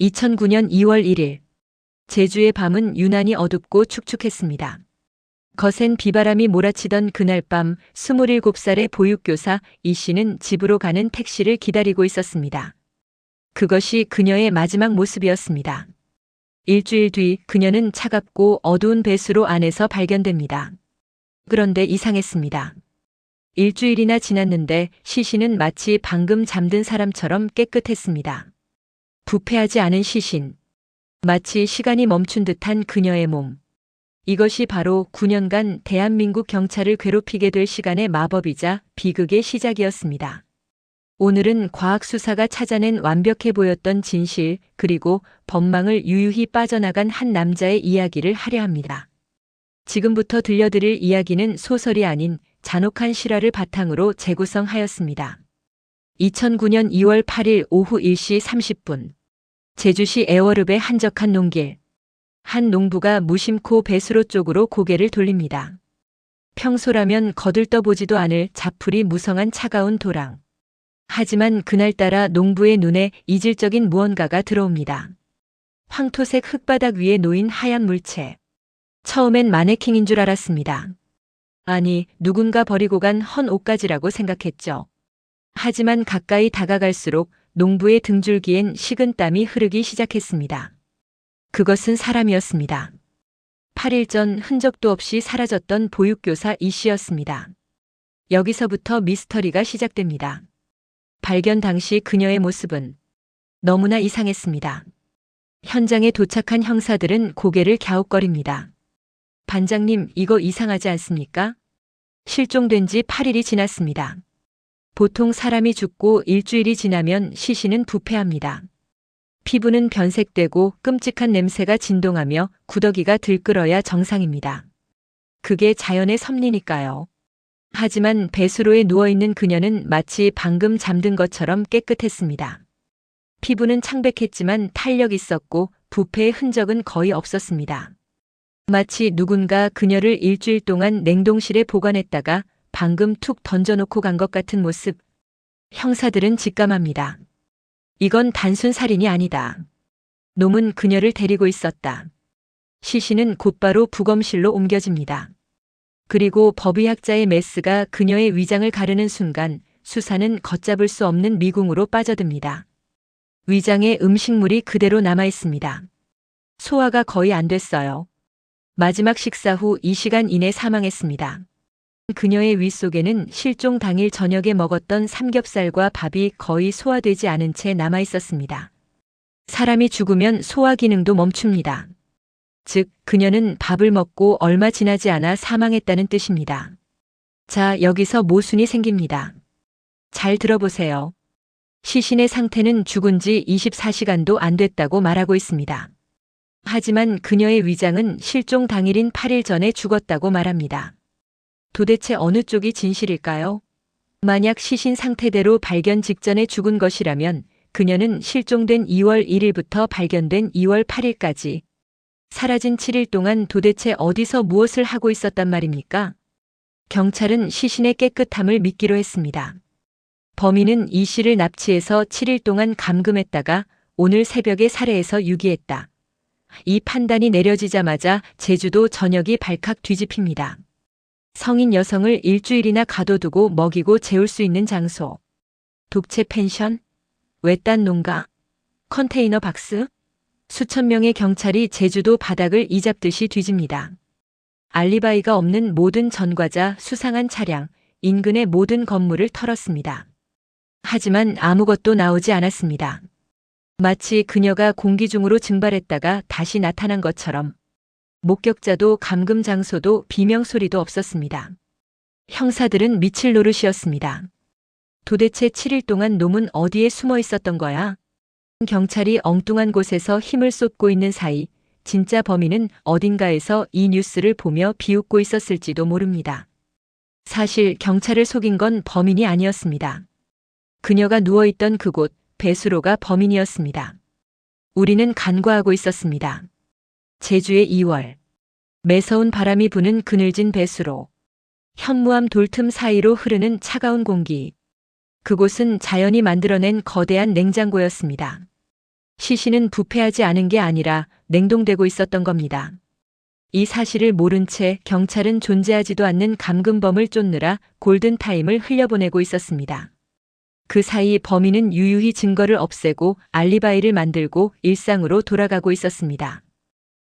2009년 2월 1일, 제주의 밤은 유난히 어둡고 축축했습니다. 거센 비바람이 몰아치던 그날 밤 27살의 보육교사 이 씨는 집으로 가는 택시를 기다리고 있었습니다. 그것이 그녀의 마지막 모습이었습니다. 일주일 뒤 그녀는 차갑고 어두운 배수로 안에서 발견됩니다. 그런데 이상했습니다. 일주일이나 지났는데 시신은 마치 방금 잠든 사람처럼 깨끗했습니다. 부패하지 않은 시신. 마치 시간이 멈춘 듯한 그녀의 몸. 이것이 바로 9년간 대한민국 경찰을 괴롭히게 될 시간의 마법이자 비극의 시작이었습니다. 오늘은 과학수사가 찾아낸 완벽해 보였던 진실, 그리고 법망을 유유히 빠져나간 한 남자의 이야기를 하려 합니다. 지금부터 들려드릴 이야기는 소설이 아닌 잔혹한 실화를 바탕으로 재구성하였습니다. 2009년 2월 8일 오후 1시 30분. 제주시 애월읍의 한적한 농길. 한 농부가 무심코 배수로 쪽으로 고개를 돌립니다. 평소라면 거들떠보지도 않을 자풀이 무성한 차가운 도랑. 하지만 그날따라 농부의 눈에 이질적인 무언가가 들어옵니다. 황토색 흙바닥 위에 놓인 하얀 물체. 처음엔 마네킹인 줄 알았습니다. 아니, 누군가 버리고 간 헌 옷가지라고 생각했죠. 하지만 가까이 다가갈수록 농부의 등줄기엔 식은땀이 흐르기 시작했습니다. 그것은 사람이었습니다. 8일 전 흔적도 없이 사라졌던 보육교사 이 씨였습니다. 여기서부터 미스터리가 시작됩니다. 발견 당시 그녀의 모습은 너무나 이상했습니다. 현장에 도착한 형사들은 고개를 갸웃거립니다. 반장님, 이거 이상하지 않습니까? 실종된 지 8일이 지났습니다. 보통 사람이 죽고 일주일이 지나면 시신은 부패합니다. 피부는 변색되고 끔찍한 냄새가 진동하며 구더기가 들끓어야 정상입니다. 그게 자연의 섭리니까요. 하지만 배수로에 누워있는 그녀는 마치 방금 잠든 것처럼 깨끗했습니다. 피부는 창백했지만 탄력 있었고 부패의 흔적은 거의 없었습니다. 마치 누군가 그녀를 일주일 동안 냉동실에 보관했다가 방금 툭 던져놓고 간 것 같은 모습. 형사들은 직감합니다. 이건 단순 살인이 아니다. 놈은 그녀를 데리고 있었다. 시신은 곧바로 부검실로 옮겨집니다. 그리고 법의학자의 메스가 그녀의 위장을 가르는 순간 수사는 걷잡을 수 없는 미궁으로 빠져듭니다. 위장에 음식물이 그대로 남아 있습니다. 소화가 거의 안 됐어요. 마지막 식사 후 2시간 이내 사망했습니다. 그녀의 위 속에는 실종 당일 저녁에 먹었던 삼겹살과 밥이 거의 소화되지 않은 채 남아 있었습니다. 사람이 죽으면 소화 기능도 멈춥니다. 즉, 그녀는 밥을 먹고 얼마 지나지 않아 사망했다는 뜻입니다. 자, 여기서 모순이 생깁니다. 잘 들어보세요. 시신의 상태는 죽은 지 24시간도 안 됐다고 말하고 있습니다. 하지만 그녀의 위장은 실종 당일인 8일 전에 죽었다고 말합니다. 도대체 어느 쪽이 진실일까요? 만약 시신 상태대로 발견 직전에 죽은 것이라면 그녀는 실종된 2월 1일부터 발견된 2월 8일까지 사라진 7일 동안 도대체 어디서 무엇을 하고 있었단 말입니까? 경찰은 시신의 깨끗함을 믿기로 했습니다. 범인은 이 씨를 납치해서 7일 동안 감금했다가 오늘 새벽에 살해해서 유기했다. 이 판단이 내려지자마자 제주도 전역이 발칵 뒤집힙니다. 성인 여성을 일주일이나 가둬두고 먹이고 재울 수 있는 장소. 독채 펜션? 외딴 농가? 컨테이너 박스? 수천 명의 경찰이 제주도 바닥을 이잡듯이 뒤집니다. 알리바이가 없는 모든 전과자, 수상한 차량, 인근의 모든 건물을 털었습니다. 하지만 아무것도 나오지 않았습니다. 마치 그녀가 공기 중으로 증발했다가 다시 나타난 것처럼. 목격자도 감금 장소도 비명 소리도 없었습니다. 형사들은 미칠 노릇이었습니다. 도대체 7일 동안 놈은 어디에 숨어 있었던 거야? 경찰이 엉뚱한 곳에서 힘을 쏟고 있는 사이 진짜 범인은 어딘가에서 이 뉴스를 보며 비웃고 있었을지도 모릅니다. 사실 경찰을 속인 건 범인이 아니었습니다. 그녀가 누워있던 그곳 배수로가 범인이었습니다. 우리는 간과하고 있었습니다. 제주의 2월. 매서운 바람이 부는 그늘진 배수로. 현무암 돌틈 사이로 흐르는 차가운 공기. 그곳은 자연이 만들어낸 거대한 냉장고였습니다. 시신은 부패하지 않은 게 아니라 냉동되고 있었던 겁니다. 이 사실을 모른 채 경찰은 존재하지도 않는 감금범을 쫓느라 골든타임을 흘려보내고 있었습니다. 그 사이 범인은 유유히 증거를 없애고 알리바이를 만들고 일상으로 돌아가고 있었습니다.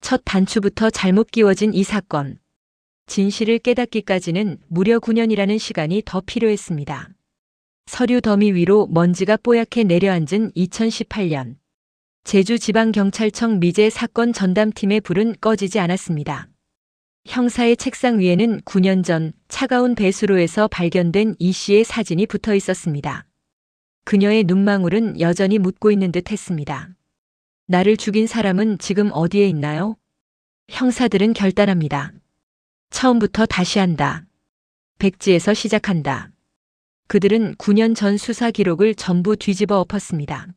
첫 단추부터 잘못 끼워진 이 사건. 진실을 깨닫기까지는 무려 9년이라는 시간이 더 필요했습니다. 서류 더미 위로 먼지가 뽀얗게 내려앉은 2018년. 제주지방경찰청 미제 사건 전담팀의 불은 꺼지지 않았습니다. 형사의 책상 위에는 9년 전 차가운 배수로에서 발견된 이 씨의 사진이 붙어 있었습니다. 그녀의 눈망울은 여전히 묻고 있는 듯 했습니다. 나를 죽인 사람은 지금 어디에 있나요? 형사들은 결단합니다. 처음부터 다시 한다. 백지에서 시작한다. 그들은 9년 전 수사 기록을 전부 뒤집어 엎었습니다.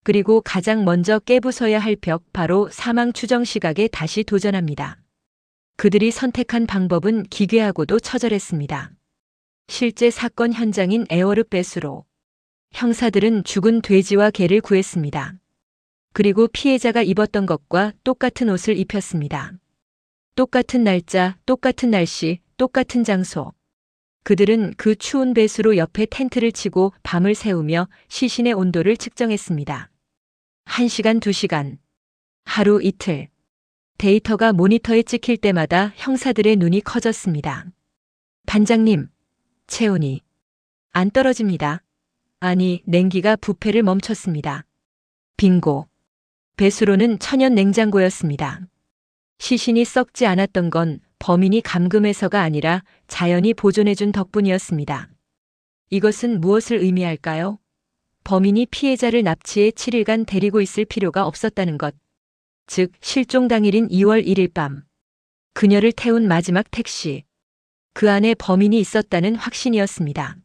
그리고 가장 먼저 깨부숴야 할 벽, 바로 사망 추정 시각에 다시 도전합니다. 그들이 선택한 방법은 기괴하고도 처절했습니다. 실제 사건 현장인 에어르 배수로. 형사들은 죽은 돼지와 개를 구했습니다. 그리고 피해자가 입었던 것과 똑같은 옷을 입혔습니다. 똑같은 날짜, 똑같은 날씨, 똑같은 장소. 그들은 그 추운 배수로 옆에 텐트를 치고 밤을 새우며 시신의 온도를 측정했습니다. 1시간, 2시간, 하루, 이틀. 데이터가 모니터에 찍힐 때마다 형사들의 눈이 커졌습니다. 반장님, 체온이 안 떨어집니다. 아니, 냉기가 부패를 멈췄습니다. 빙고. 배수로는 천연 냉장고였습니다. 시신이 썩지 않았던 건 범인이 감금해서가 아니라 자연이 보존해준 덕분이었습니다. 이것은 무엇을 의미할까요? 범인이 피해자를 납치해 7일간 데리고 있을 필요가 없었다는 것. 즉, 실종 당일인 2월 1일 밤. 그녀를 태운 마지막 택시. 그 안에 범인이 있었다는 확신이었습니다.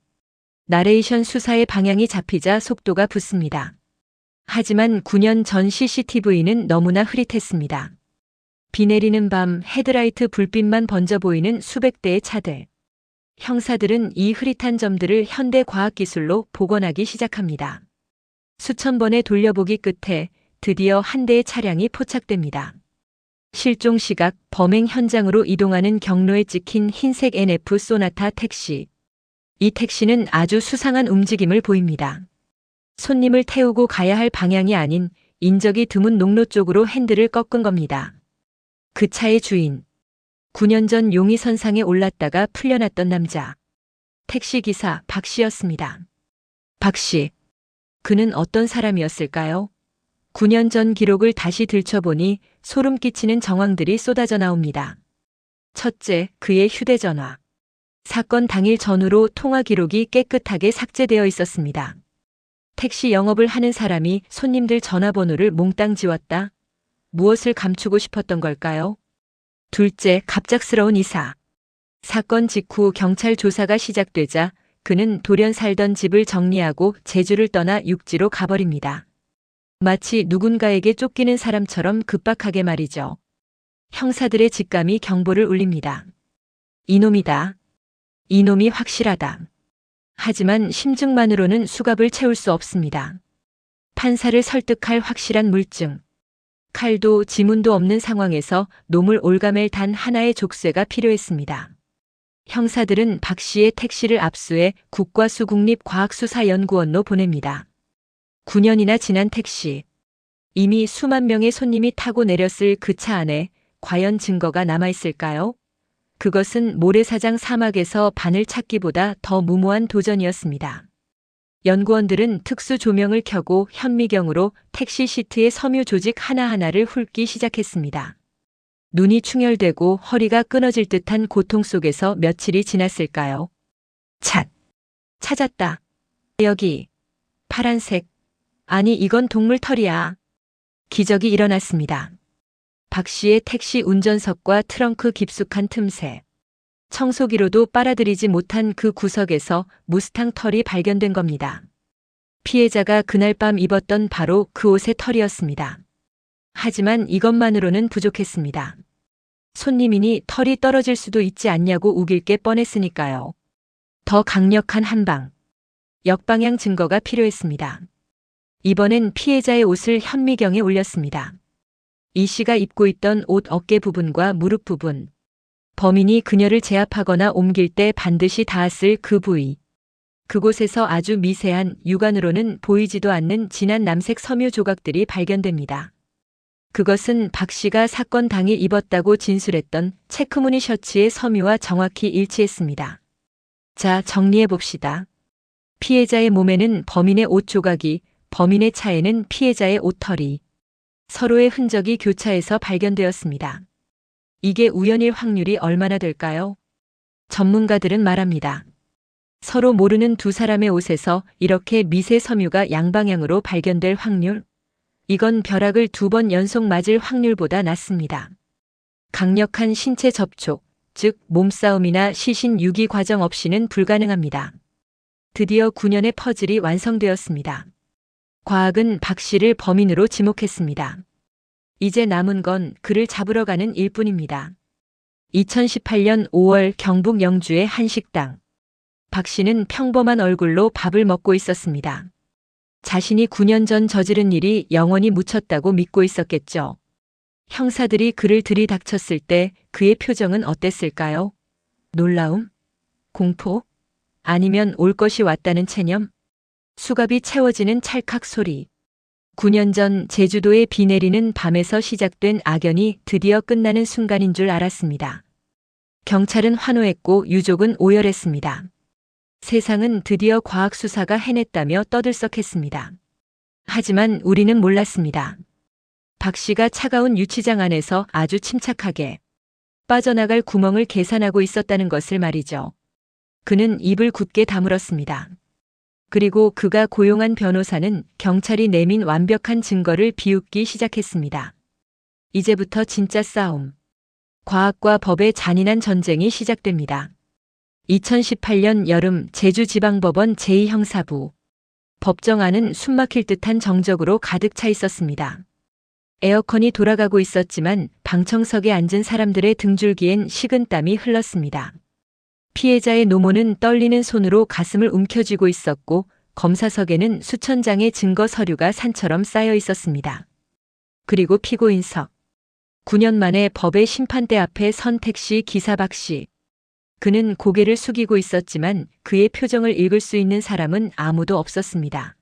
나레이션 수사의 방향이 잡히자 속도가 붙습니다. 하지만 9년 전 CCTV는 너무나 흐릿했습니다. 비 내리는 밤 헤드라이트 불빛만 번져 보이는 수백 대의 차들. 형사들은 이 흐릿한 점들을 현대 과학기술로 복원하기 시작합니다. 수천 번의 돌려보기 끝에 드디어 한 대의 차량이 포착됩니다. 실종 시각, 범행 현장으로 이동하는 경로에 찍힌 흰색 NF 소나타 택시. 이 택시는 아주 수상한 움직임을 보입니다. 손님을 태우고 가야 할 방향이 아닌 인적이 드문 농로 쪽으로 핸들을 꺾은 겁니다. 그 차의 주인. 9년 전 용의선상에 올랐다가 풀려났던 남자. 택시기사 박 씨였습니다. 박 씨. 그는 어떤 사람이었을까요? 9년 전 기록을 다시 들춰보니 소름 끼치는 정황들이 쏟아져 나옵니다. 첫째, 그의 휴대전화. 사건 당일 전후로 통화 기록이 깨끗하게 삭제되어 있었습니다. 택시 영업을 하는 사람이 손님들 전화번호를 몽땅 지웠다? 무엇을 감추고 싶었던 걸까요? 둘째, 갑작스러운 이사. 사건 직후 경찰 조사가 시작되자 그는 돌연 살던 집을 정리하고 제주를 떠나 육지로 가버립니다. 마치 누군가에게 쫓기는 사람처럼 급박하게 말이죠. 형사들의 직감이 경보를 울립니다. 이놈이다. 이놈이 확실하다. 하지만 심증만으로는 수갑을 채울 수 없습니다. 판사를 설득할 확실한 물증. 칼도 지문도 없는 상황에서 놈을 올가맬 단 하나의 족쇄가 필요했습니다. 형사들은 박 씨의 택시를 압수해 국가수국립과학수사연구원로 보냅니다. 9년이나 지난 택시. 이미 수만 명의 손님이 타고 내렸을 그 차 안에 과연 증거가 남아있을까요? 그것은 모래사장 사막에서 바늘 찾기보다 더 무모한 도전이었습니다. 연구원들은 특수 조명을 켜고 현미경으로 택시 시트의 섬유 조직 하나하나를 훑기 시작했습니다. 눈이 충혈되고 허리가 끊어질 듯한 고통 속에서 며칠이 지났을까요? 찾았다. 여기. 파란색. 아니, 이건 동물 털이야. 기적이 일어났습니다. 박 씨의 택시 운전석과 트렁크 깊숙한 틈새. 청소기로도 빨아들이지 못한 그 구석에서 무스탕 털이 발견된 겁니다. 피해자가 그날 밤 입었던 바로 그 옷의 털이었습니다. 하지만 이것만으로는 부족했습니다. 손님이니 털이 떨어질 수도 있지 않냐고 우길 게 뻔했으니까요. 더 강력한 한방. 역방향 증거가 필요했습니다. 이번엔 피해자의 옷을 현미경에 올렸습니다. 이 씨가 입고 있던 옷 어깨 부분과 무릎 부분, 범인이 그녀를 제압하거나 옮길 때 반드시 닿았을 그 부위, 그곳에서 아주 미세한 육안으로는 보이지도 않는 진한 남색 섬유 조각들이 발견됩니다. 그것은 박 씨가 사건 당일 입었다고 진술했던 체크무늬 셔츠의 섬유와 정확히 일치했습니다. 자, 정리해 봅시다. 피해자의 몸에는 범인의 옷 조각이, 범인의 차에는 피해자의 옷털이, 서로의 흔적이 교차해서 발견되었습니다. 이게 우연일 확률이 얼마나 될까요? 전문가들은 말합니다. 서로 모르는 두 사람의 옷에서 이렇게 미세 섬유가 양방향으로 발견될 확률? 이건 벼락을 2번 연속 맞을 확률보다 낮습니다. 강력한 신체 접촉, 즉 몸싸움이나 시신 유기 과정 없이는 불가능합니다. 드디어 9년의 퍼즐이 완성되었습니다. 과학은 박 씨를 범인으로 지목했습니다. 이제 남은 건 그를 잡으러 가는 일뿐입니다. 2018년 5월 경북 영주의 한 식당. 박 씨는 평범한 얼굴로 밥을 먹고 있었습니다. 자신이 9년 전 저지른 일이 영원히 묻혔다고 믿고 있었겠죠. 형사들이 그를 들이닥쳤을 때 그의 표정은 어땠을까요? 놀라움? 공포? 아니면 올 것이 왔다는 체념? 수갑이 채워지는 찰칵 소리. 9년 전 제주도의 비 내리는 밤에서 시작된 악연이 드디어 끝나는 순간인 줄 알았습니다. 경찰은 환호했고 유족은 오열했습니다. 세상은 드디어 과학 수사가 해냈다며 떠들썩했습니다. 하지만 우리는 몰랐습니다. 박 씨가 차가운 유치장 안에서 아주 침착하게 빠져나갈 구멍을 계산하고 있었다는 것을 말이죠. 그는 입을 굳게 다물었습니다. 그리고 그가 고용한 변호사는 경찰이 내민 완벽한 증거를 비웃기 시작했습니다. 이제부터 진짜 싸움. 과학과 법의 잔인한 전쟁이 시작됩니다. 2018년 여름 제주지방법원 제2형사부. 법정 안은 숨막힐 듯한 정적으로 가득 차 있었습니다. 에어컨이 돌아가고 있었지만 방청석에 앉은 사람들의 등줄기엔 식은땀이 흘렀습니다. 피해자의 노모는 떨리는 손으로 가슴을 움켜쥐고 있었고 검사석에는 수천 장의 증거 서류가 산처럼 쌓여 있었습니다. 그리고 피고인석. 9년 만에 법의 심판대 앞에 선 택시 기사 박 씨. 그는 고개를 숙이고 있었지만 그의 표정을 읽을 수 있는 사람은 아무도 없었습니다.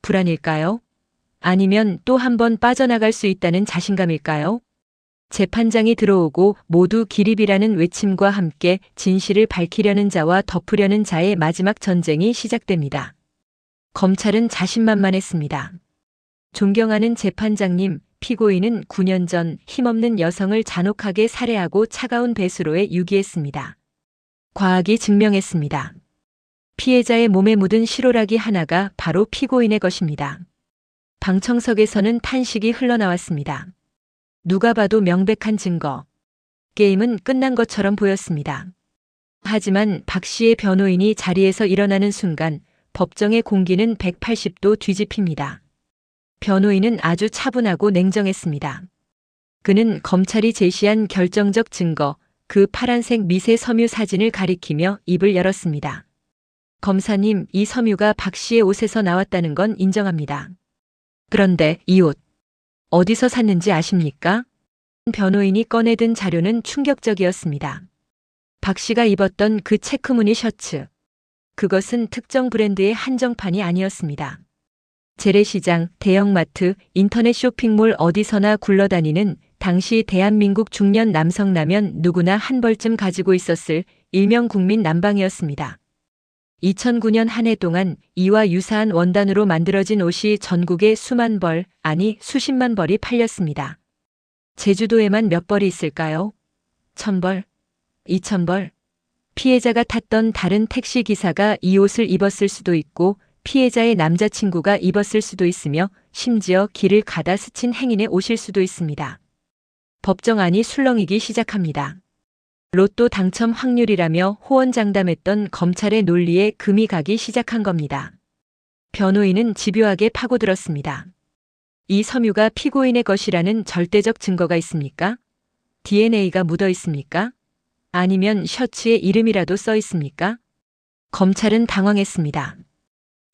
불안일까요? 아니면 또 한 번 빠져나갈 수 있다는 자신감일까요? 재판장이 들어오고 모두 기립이라는 외침과 함께 진실을 밝히려는 자와 덮으려는 자의 마지막 전쟁이 시작됩니다. 검찰은 자신만만했습니다. 존경하는 재판장님, 피고인은 9년 전 힘없는 여성을 잔혹하게 살해하고 차가운 배수로에 유기했습니다. 과학이 증명했습니다. 피해자의 몸에 묻은 실오라기 하나가 바로 피고인의 것입니다. 방청석에서는 탄식이 흘러나왔습니다. 누가 봐도 명백한 증거. 게임은 끝난 것처럼 보였습니다. 하지만 박 씨의 변호인이 자리에서 일어나는 순간 법정의 공기는 180도 뒤집힙니다. 변호인은 아주 차분하고 냉정했습니다. 그는 검찰이 제시한 결정적 증거, 그 파란색 미세 섬유 사진을 가리키며 입을 열었습니다. 검사님, 이 섬유가 박 씨의 옷에서 나왔다는 건 인정합니다. 그런데 이 옷, 어디서 샀는지 아십니까? 변호인이 꺼내든 자료는 충격적이었습니다. 박 씨가 입었던 그 체크무늬 셔츠. 그것은 특정 브랜드의 한정판이 아니었습니다. 재래시장, 대형마트, 인터넷 쇼핑몰 어디서나 굴러다니는 당시 대한민국 중년 남성라면 누구나 한 벌쯤 가지고 있었을 일명 국민 남방이었습니다. 2009년 한 해 동안 이와 유사한 원단으로 만들어진 옷이 전국에 수만 벌, 아니 수십만 벌이 팔렸습니다. 제주도에만 몇 벌이 있을까요? 1000벌? 2000벌? 피해자가 탔던 다른 택시 기사가 이 옷을 입었을 수도 있고 피해자의 남자친구가 입었을 수도 있으며 심지어 길을 가다 스친 행인의 옷일 수도 있습니다. 법정 안이 술렁이기 시작합니다. 로또 당첨 확률이라며 호언장담했던 검찰의 논리에 금이 가기 시작한 겁니다. 변호인은 집요하게 파고들었습니다. 이 섬유가 피고인의 것이라는 절대적 증거가 있습니까? DNA가 묻어 있습니까? 아니면 셔츠에 이름이라도 써 있습니까? 검찰은 당황했습니다.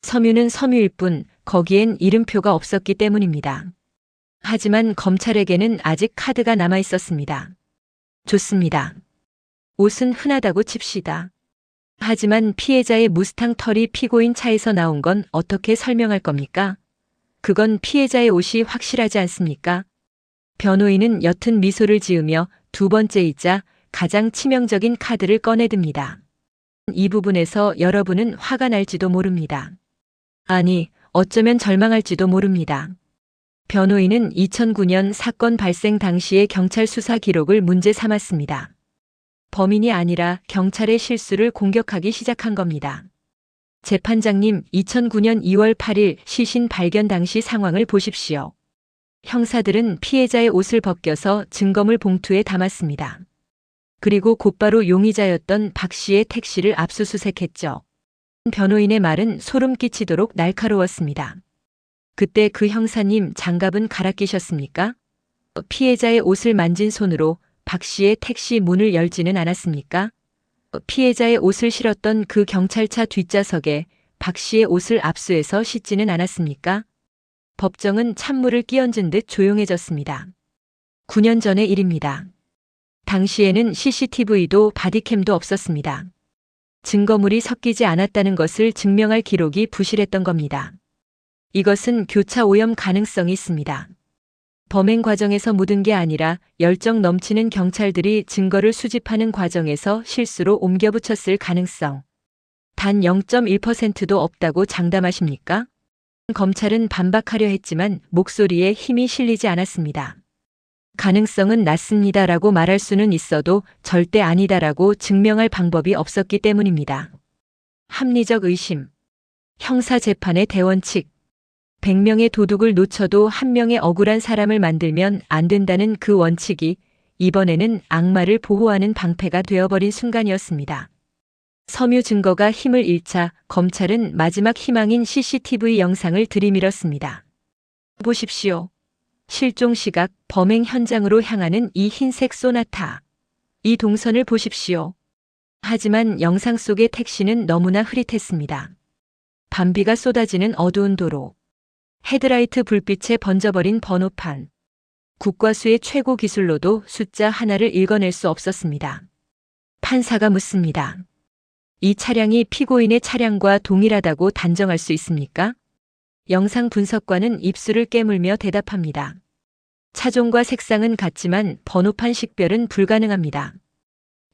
섬유는 섬유일 뿐 거기엔 이름표가 없었기 때문입니다. 하지만 검찰에게는 아직 카드가 남아 있었습니다. 좋습니다. 옷은 흔하다고 칩시다. 하지만 피해자의 무스탕 털이 피고인 차에서 나온 건 어떻게 설명할 겁니까? 그건 피해자의 옷이 확실하지 않습니까? 변호인은 옅은 미소를 지으며 두 번째이자 가장 치명적인 카드를 꺼내듭니다. 이 부분에서 여러분은 화가 날지도 모릅니다. 아니, 어쩌면 절망할지도 모릅니다. 변호인은 2009년 사건 발생 당시의 경찰 수사 기록을 문제 삼았습니다. 범인이 아니라 경찰의 실수를 공격하기 시작한 겁니다. 재판장님, 2009년 2월 8일 시신 발견 당시 상황을 보십시오. 형사들은 피해자의 옷을 벗겨서 증거물 봉투에 담았습니다. 그리고 곧바로 용의자였던 박 씨의 택시를 압수수색했죠. 변호인의 말은 소름 끼치도록 날카로웠습니다. 그때 그 형사님 장갑은 갈아 끼셨습니까? 피해자의 옷을 만진 손으로 박 씨의 택시 문을 열지는 않았습니까? 피해자의 옷을 실었던 그 경찰차 뒷좌석에 박 씨의 옷을 압수해서 싣지는 않았습니까? 법정은 찬물을 끼얹은 듯 조용해졌습니다. 9년 전의 일입니다. 당시에는 CCTV도 바디캠도 없었습니다. 증거물이 섞이지 않았다는 것을 증명할 기록이 부실했던 겁니다. 이것은 교차 오염 가능성이 있습니다. 범행 과정에서 묻은 게 아니라 열정 넘치는 경찰들이 증거를 수집하는 과정에서 실수로 옮겨 붙였을 가능성. 단 0.1%도 없다고 장담하십니까? 검찰은 반박하려 했지만 목소리에 힘이 실리지 않았습니다. 가능성은 낮습니다라고 말할 수는 있어도 절대 아니다라고 증명할 방법이 없었기 때문입니다. 합리적 의심. 형사재판의 대원칙. 100명의 도둑을 놓쳐도 한 명의 억울한 사람을 만들면 안 된다는 그 원칙이 이번에는 악마를 보호하는 방패가 되어버린 순간이었습니다. 섬유 증거가 힘을 잃자 검찰은 마지막 희망인 CCTV 영상을 들이밀었습니다. 보십시오. 실종 시각 범행 현장으로 향하는 이 흰색 소나타. 이 동선을 보십시오. 하지만 영상 속의 택시는 너무나 흐릿했습니다. 밤비가 쏟아지는 어두운 도로. 헤드라이트 불빛에 번져버린 번호판. 국과수의 최고 기술로도 숫자 하나를 읽어낼 수 없었습니다. 판사가 묻습니다. 이 차량이 피고인의 차량과 동일하다고 단정할 수 있습니까? 영상 분석관은 입술을 깨물며 대답합니다. 차종과 색상은 같지만 번호판 식별은 불가능합니다.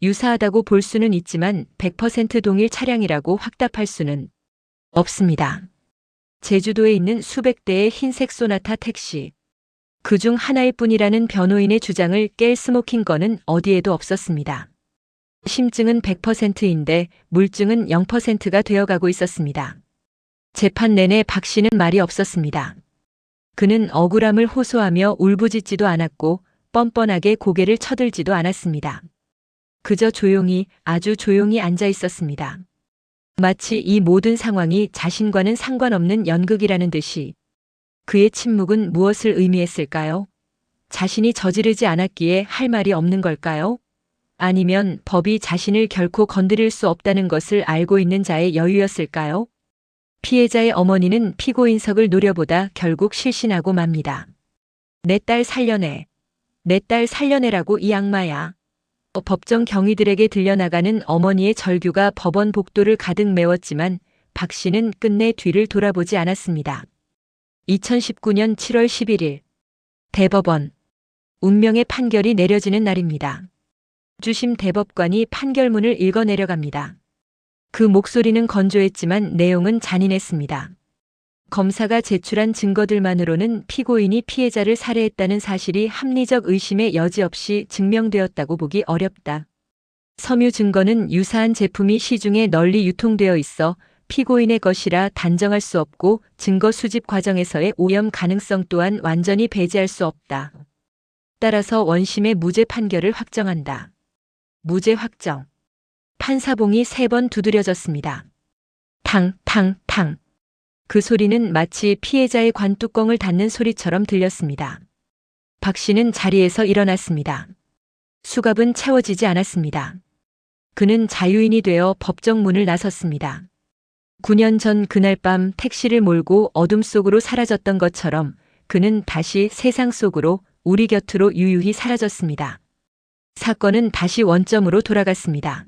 유사하다고 볼 수는 있지만 100% 동일 차량이라고 확답할 수는 없습니다. 제주도에 있는 수백 대의 흰색 소나타 택시. 그중 하나일 뿐이라는 변호인의 주장을 깰 스모킹 건은 어디에도 없었습니다. 심증은 100%인데 물증은 0%가 되어가고 있었습니다. 재판 내내 박 씨는 말이 없었습니다. 그는 억울함을 호소하며 울부짖지도 않았고 뻔뻔하게 고개를 쳐들지도 않았습니다. 그저 조용히, 아주 조용히 앉아 있었습니다. 마치 이 모든 상황이 자신과는 상관없는 연극이라는 듯이. 그의 침묵은 무엇을 의미했을까요? 자신이 저지르지 않았기에 할 말이 없는 걸까요? 아니면 법이 자신을 결코 건드릴 수 없다는 것을 알고 있는 자의 여유였을까요? 피해자의 어머니는 피고인석을 노려보다 결국 실신하고 맙니다. 내 딸 살려내. 내 딸 살려내라고 이 악마야. 법정 경위들에게 들려나가는 어머니의 절규가 법원 복도를 가득 메웠지만 박 씨는 끝내 뒤를 돌아보지 않았습니다. 2019년 7월 11일 대법원. 운명의 판결이 내려지는 날입니다. 주심 대법관이 판결문을 읽어 내려갑니다. 그 목소리는 건조했지만 내용은 잔인했습니다. 검사가 제출한 증거들만으로는 피고인이 피해자를 살해했다는 사실이 합리적 의심의 여지 없이 증명되었다고 보기 어렵다. 섬유 증거는 유사한 제품이 시중에 널리 유통되어 있어 피고인의 것이라 단정할 수 없고 증거 수집 과정에서의 오염 가능성 또한 완전히 배제할 수 없다. 따라서 원심의 무죄 판결을 확정한다. 무죄 확정. 판사봉이 3번 두드려졌습니다. 탕, 탕, 탕. 그 소리는 마치 피해자의 관뚜껑을 닫는 소리처럼 들렸습니다. 박 씨는 자리에서 일어났습니다. 수갑은 채워지지 않았습니다. 그는 자유인이 되어 법정 문을 나섰습니다. 9년 전 그날 밤 택시를 몰고 어둠 속으로 사라졌던 것처럼 그는 다시 세상 속으로 우리 곁으로 유유히 사라졌습니다. 사건은 다시 원점으로 돌아갔습니다.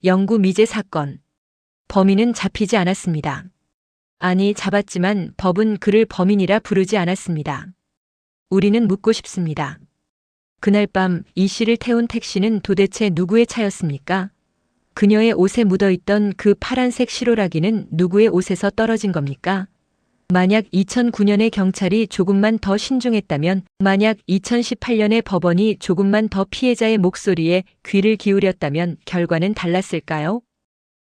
영구 미제 사건. 범인은 잡히지 않았습니다. 아니, 잡았지만 법은 그를 범인이라 부르지 않았습니다. 우리는 묻고 싶습니다. 그날 밤 이 씨를 태운 택시는 도대체 누구의 차였습니까? 그녀의 옷에 묻어있던 그 파란색 실오라기는 누구의 옷에서 떨어진 겁니까? 만약 2009년에 경찰이 조금만 더 신중했다면, 만약 2018년에 법원이 조금만 더 피해자의 목소리에 귀를 기울였다면 결과는 달랐을까요?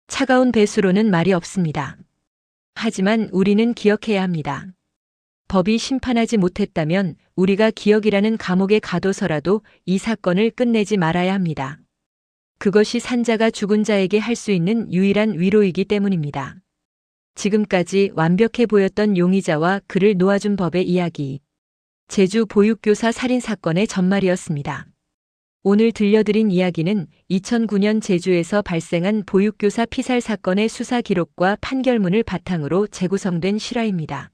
차가운 배수로는 말이 없습니다. 하지만 우리는 기억해야 합니다. 법이 심판하지 못했다면 우리가 기억이라는 감옥에 가둬서라도 이 사건을 끝내지 말아야 합니다. 그것이 산자가 죽은 자에게 할 수 있는 유일한 위로이기 때문입니다. 지금까지 완벽해 보였던 용의자와 그를 놓아준 법의 이야기. 제주 보육교사 살인사건의 전말이었습니다. 오늘 들려드린 이야기는 2009년 제주에서 발생한 보육교사 피살 사건의 수사 기록과 판결문을 바탕으로 재구성된 실화입니다.